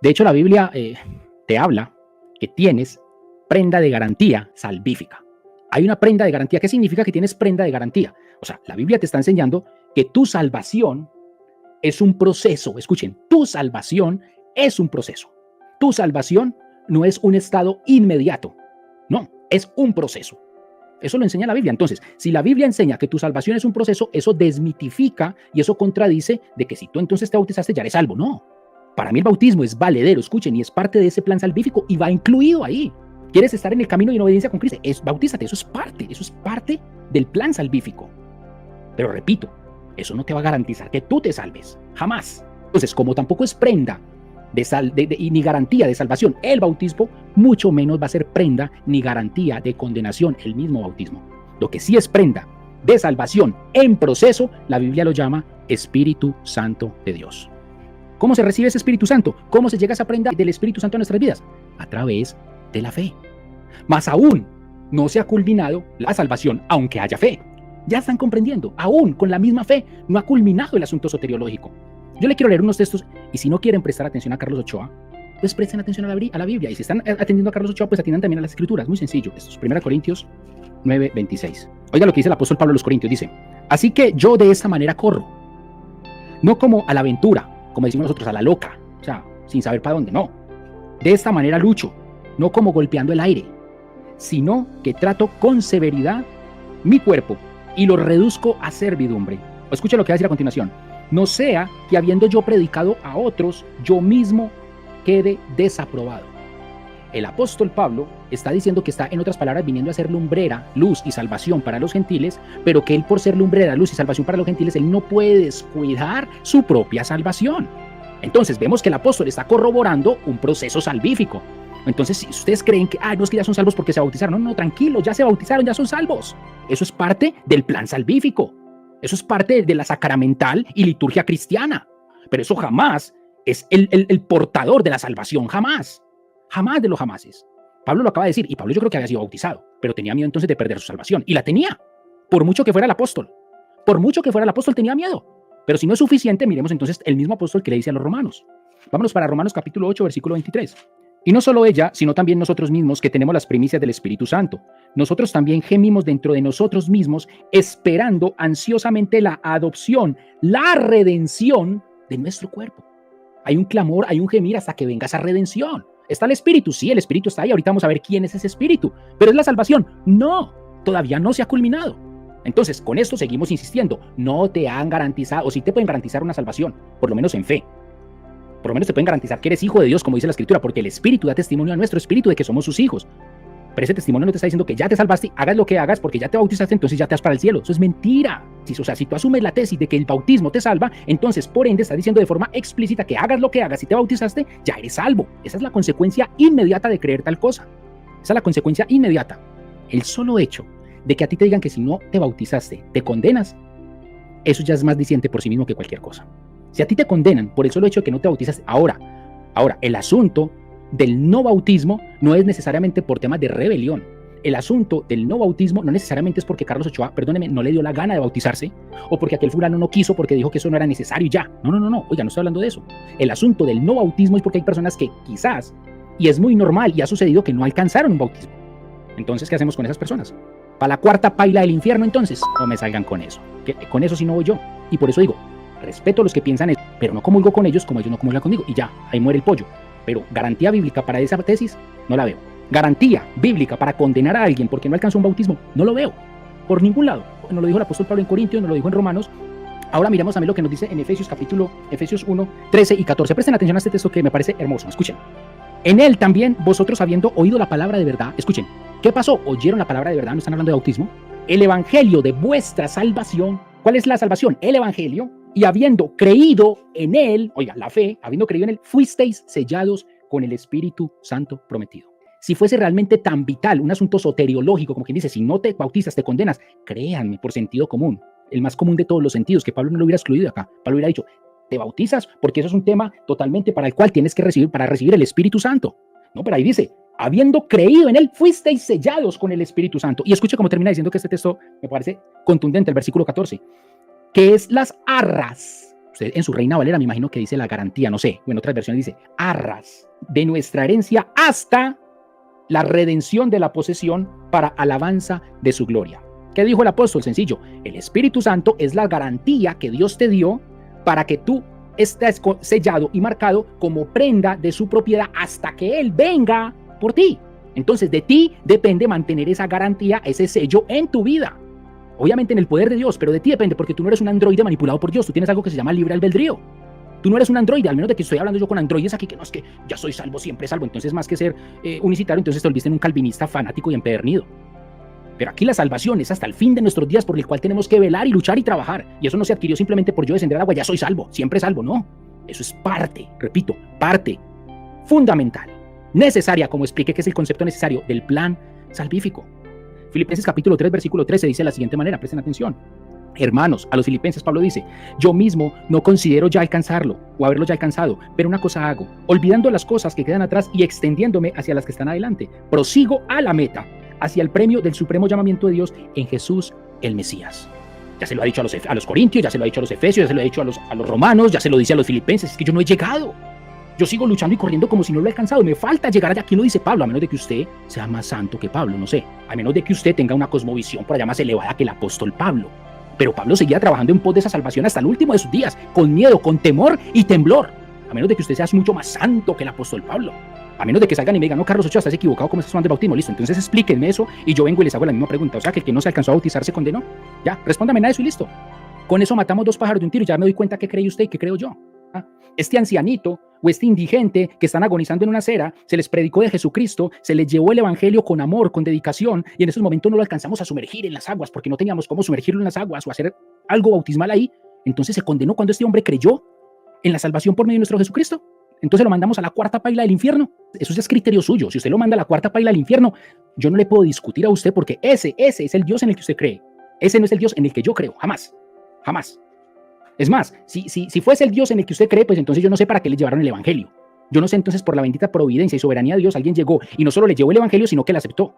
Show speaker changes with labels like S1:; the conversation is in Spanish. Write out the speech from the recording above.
S1: De hecho, la Biblia te habla que tienes prenda de garantía salvífica. Hay una prenda de garantía. ¿Qué significa que tienes prenda de garantía? O sea, la Biblia te está enseñando que tu salvación es un proceso. Escuchen, tu salvación es un proceso. Tu salvación no es un estado inmediato. No, es un proceso. Eso lo enseña la Biblia. Entonces, si la Biblia enseña que tu salvación es un proceso, eso desmitifica y eso contradice de que si tú entonces te bautizaste ya eres salvo. No. Para mí el bautismo es valedero, escuchen, y es parte de ese plan salvífico y va incluido ahí. ¿Quieres estar en el camino y en obediencia con Cristo? Bautízate, eso es parte del plan salvífico. Pero repito, eso no te va a garantizar que tú te salves, jamás. Entonces, como tampoco es prenda ni garantía de salvación el bautismo, mucho menos va a ser prenda ni garantía de condenación el mismo bautismo. Lo que sí es prenda de salvación en proceso, la Biblia lo llama Espíritu Santo de Dios. ¿Cómo se recibe ese Espíritu Santo? ¿Cómo se llega a esa prenda del Espíritu Santo en nuestras vidas? A través de la fe. Más aún, no se ha culminado la salvación, aunque haya fe. Ya están comprendiendo, aún con la misma fe, no ha culminado el asunto soteriológico. Yo le quiero leer unos textos, y si no quieren prestar atención a Carlos Ochoa, pues presten atención a la Biblia. Y si están atendiendo a Carlos Ochoa, pues atiendan también a las Escrituras. Muy sencillo. Esto es 1 Corintios 9:26. Oiga lo que dice el apóstol Pablo a los Corintios. Dice, así que yo de esta manera corro, no como a la aventura, como decimos nosotros, a la loca, o sea, sin saber para dónde, no. De esta manera lucho, no como golpeando el aire, sino que trato con severidad mi cuerpo y lo reduzco a servidumbre. Escucha lo que va a decir a continuación. No sea que habiendo yo predicado a otros, yo mismo quede desaprobado. El apóstol Pablo está diciendo que está, en otras palabras, viniendo a ser lumbrera, luz y salvación para los gentiles, pero que él, por ser lumbrera, luz y salvación para los gentiles, él no puede descuidar su propia salvación. Entonces vemos que el apóstol está corroborando un proceso salvífico. Entonces, si ustedes creen que, no es que ya son salvos porque se bautizaron, no, tranquilos, ya se bautizaron, ya son salvos. Eso es parte del plan salvífico. Eso es parte de la sacramental y liturgia cristiana. Pero eso jamás es el portador de la salvación, jamás. Jamás de los jamases. Pablo lo acaba de decir, y Pablo yo creo que había sido bautizado, pero tenía miedo entonces de perder su salvación. Y la tenía, por mucho que fuera el apóstol. Por mucho que fuera el apóstol tenía miedo. Pero si no es suficiente, miremos entonces el mismo apóstol que le dice a los romanos. Vámonos para Romanos capítulo 8, versículo 23. Y no solo ella, sino también nosotros mismos que tenemos las primicias del Espíritu Santo. Nosotros también gemimos dentro de nosotros mismos, esperando ansiosamente la adopción, la redención de nuestro cuerpo. Hay un clamor, hay un gemir hasta que venga esa redención. ¿Está el Espíritu? Sí, el Espíritu está ahí. Ahorita vamos a ver quién es ese Espíritu. ¿Pero es la salvación? No, todavía no se ha culminado. Entonces, con esto seguimos insistiendo. No te han garantizado, o sí te pueden garantizar una salvación, por lo menos en fe. Por lo menos te pueden garantizar que eres hijo de Dios, como dice la Escritura, porque el Espíritu da testimonio a nuestro espíritu de que somos sus hijos. Pero ese testimonio no te está diciendo que ya te salvaste, hagas lo que hagas, porque ya te bautizaste, entonces ya te vas para el cielo. Eso es mentira. O sea, si tú asumes la tesis de que el bautismo te salva, entonces, por ende, está diciendo de forma explícita que hagas lo que hagas, si te bautizaste, ya eres salvo. Esa es la consecuencia inmediata de creer tal cosa. Esa es la consecuencia inmediata. El solo hecho de que a ti te digan que si no te bautizaste, te condenas, eso ya es más diciente por sí mismo que cualquier cosa. Si a ti te condenan por el solo hecho de que no te bautizaste, ahora, el asunto del no bautismo no es necesariamente por temas de rebelión. El asunto del no bautismo no necesariamente es porque Carlos Ochoa, perdóneme, no le dio la gana de bautizarse, o porque aquel fulano no quiso porque dijo que eso no era necesario y ya. No, oiga, no estoy hablando de eso. El asunto del no bautismo es porque hay personas que quizás, y es muy normal y ha sucedido, que no alcanzaron un bautismo. Entonces, ¿qué hacemos con esas personas? ¿Para la cuarta paila del infierno entonces? No me salgan con eso. Con eso sí no voy yo. Y por eso digo, respeto a los que piensan eso, pero no comulgo con ellos como ellos no comulgan conmigo. Y ya, ahí muere el pollo. Pero garantía bíblica para esa tesis, no la veo. Garantía bíblica para condenar a alguien porque no alcanzó un bautismo, no lo veo. Por ningún lado. Nos lo dijo el apóstol Pablo en Corintios, nos lo dijo en Romanos. Ahora miramos también lo que nos dice en Efesios 1, 13 y 14. Presten atención a este texto que me parece hermoso. Escuchen. En él también vosotros, habiendo oído la palabra de verdad, escuchen, ¿qué pasó? ¿Oyeron la palabra de verdad? No están hablando de bautismo. El evangelio de vuestra salvación. ¿Cuál es la salvación? El evangelio. Y habiendo creído en él, oiga, la fe, habiendo creído en él, fuisteis sellados con el Espíritu Santo prometido. Si fuese realmente tan vital, un asunto soteriológico, como quien dice, si no te bautizas, te condenas, créanme, por sentido común, el más común de todos los sentidos, que Pablo no lo hubiera excluido acá. Pablo hubiera dicho, te bautizas porque eso es un tema totalmente para el cual tienes que recibir, para recibir el Espíritu Santo. No, pero ahí dice, habiendo creído en él, fuisteis sellados con el Espíritu Santo. Y escuche cómo termina diciendo que este texto me parece contundente, el versículo 14, que es las arras Usted en su Reina Valera me imagino que dice la garantía, no sé, o en otras versiones dice arras de nuestra herencia hasta la redención de la posesión para alabanza de su gloria. ¿Qué dijo el apóstol? Sencillo, el Espíritu Santo es la garantía que Dios te dio para que tú estés sellado y marcado como prenda de su propiedad hasta que Él venga por ti. Entonces de ti depende mantener esa garantía, ese sello en tu vida. Obviamente en el poder de Dios, pero de ti depende porque tú no eres un androide manipulado por Dios, tú tienes algo que se llama libre albedrío. Tú no eres un androide, al menos de que estoy hablando yo con androides aquí, que no es que ya soy salvo, siempre salvo. Entonces más que ser unicitario, entonces te volviste en un calvinista fanático y empedernido. Pero aquí la salvación es hasta el fin de nuestros días por el cual tenemos que velar y luchar y trabajar. Y eso no se adquirió simplemente por yo descender al agua, ya soy salvo, siempre salvo, no. Eso es parte, repito, parte fundamental, necesaria, como expliqué que es el concepto necesario del plan salvífico. Filipenses capítulo 3, versículo 13 dice de la siguiente manera, presten atención. Hermanos, a los filipenses Pablo dice, yo mismo no considero ya alcanzarlo o haberlo ya alcanzado, pero una cosa hago, olvidando las cosas que quedan atrás y extendiéndome hacia las que están adelante, prosigo a la meta, hacia el premio del supremo llamamiento de Dios en Jesús el Mesías. Ya se lo ha dicho a los corintios, ya se lo ha dicho a los efesios, ya se lo ha dicho a los romanos, ya se lo dice a los filipenses, es que yo no he llegado. Yo sigo luchando y corriendo como si no lo he alcanzado. Me falta llegar allá. Aquí no dice Pablo, a menos de que usted sea más santo que Pablo, no sé. A menos de que usted tenga una cosmovisión por allá más elevada que el apóstol Pablo. Pero Pablo seguía trabajando en pos de esa salvación hasta el último de sus días, con miedo, con temor y temblor. A menos de que usted sea mucho más santo que el apóstol Pablo. A menos de que salgan y me digan, no, Carlos Ochoa, estás equivocado como estás hablando de bautismo. Listo, entonces explíquenme eso y yo vengo y les hago la misma pregunta. O sea, que el que no se alcanzó a bautizar se condenó. Ya, respóndame a eso y listo. Con eso matamos dos pájaros de un tiro y ya me doy cuenta qué cree usted y qué creo yo. Este ancianito o este indigente que están agonizando en una acera, se les predicó de Jesucristo, se les llevó el evangelio con amor, con dedicación, y en esos momentos no lo alcanzamos a sumergir en las aguas porque no teníamos cómo sumergirlo en las aguas o hacer algo bautismal ahí. Entonces se condenó cuando este hombre creyó en la salvación por medio de nuestro Jesucristo. Entonces lo mandamos a la cuarta paila del infierno. Eso ya es criterio suyo. Si usted lo manda a la cuarta paila del infierno, yo no le puedo discutir a usted porque ese es el Dios en el que usted cree. Ese no es el Dios en el que yo creo, jamás, jamás. Es más, si fuese el Dios en el que usted cree, pues entonces yo no sé para qué le llevaron el evangelio. Yo no sé entonces por la bendita providencia y soberanía de Dios, alguien llegó y no solo le llevó el evangelio, sino que le aceptó.